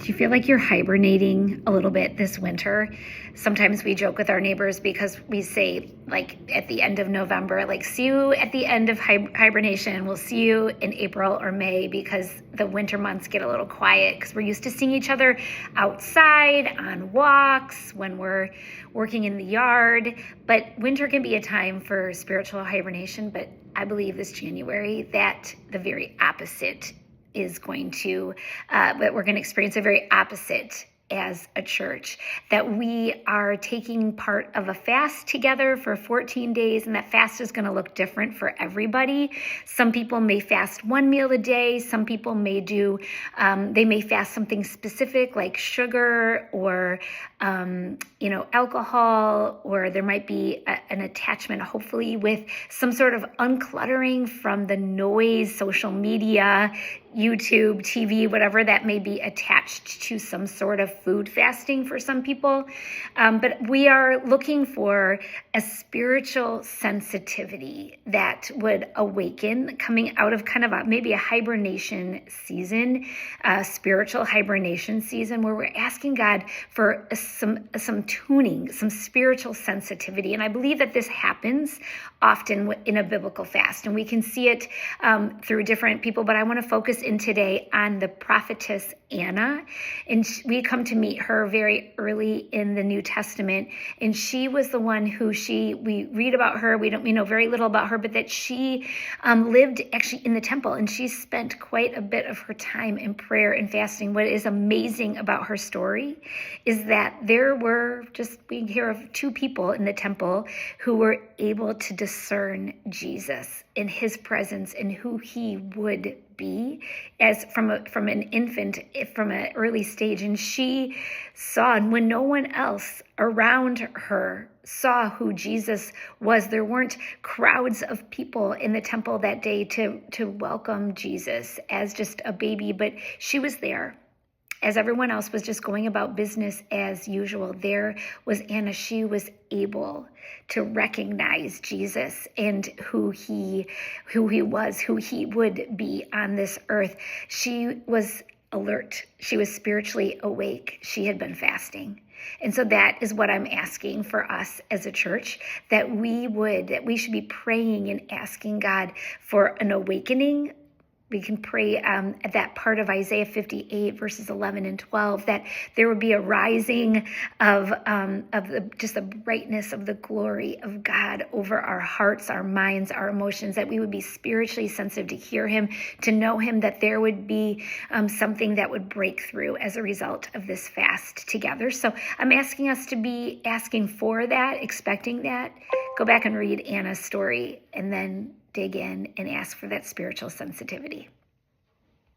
Do you feel like you're hibernating a little bit this winter? Sometimes we joke with our neighbors because we say, like, at the end of November, like, see you at the end of hibernation. We'll see you in April or May, because the winter months get a little quiet because we're used to seeing each other outside on walks when we're working in the yard. But winter can be a time for spiritual hibernation. But I believe this January that the very opposite is going to, that we're going to experience the very opposite as a church, that we are taking part of a fast together for 14 days, and that fast is going to look different for everybody. Some people may fast one meal a day. Some people may do, they may fast something specific like sugar or, alcohol, or there might be an attachment, hopefully, with some sort of uncluttering from the noise, social media, YouTube, TV, whatever that may be attached to some sort of food fasting for some people. But we are looking for a spiritual sensitivity that would awaken coming out of kind of maybe a hibernation season, a spiritual hibernation season, where we're asking God for some tuning, some spiritual sensitivity. And I believe that this happens often in a biblical fast, and we can see it through different people, but I want to focus in today on the prophetess Anna. And we come to meet her very early in the New Testament, and she was the one who we read about her, we know very little about her, but that she lived actually in the temple, and she spent quite a bit of her time in prayer and fasting. What is amazing about her story is that we hear of two people in the temple who were able to discern Jesus in his presence and who he would be as from an infant, from an early stage. And she saw, and when no one else around her saw who Jesus was, there weren't crowds of people in the temple that day to welcome Jesus as just a baby, but she was there. As everyone else was just going about business as usual, there was Anna. She was able to recognize Jesus and who he was, who he would be on this earth. She was alert. She was spiritually awake. She had been fasting. And so that is what I'm asking for us as a church, that we should be praying and asking God for an awakening. We can pray at that part of Isaiah 58, verses 11 and 12, that there would be a rising of the brightness of the glory of God over our hearts, our minds, our emotions, that we would be spiritually sensitive to hear him, to know him, that there would be something that would break through as a result of this fast together. So I'm asking us to be asking for that, expecting that. Go back and read Anna's story, and then dig in and ask for that spiritual sensitivity.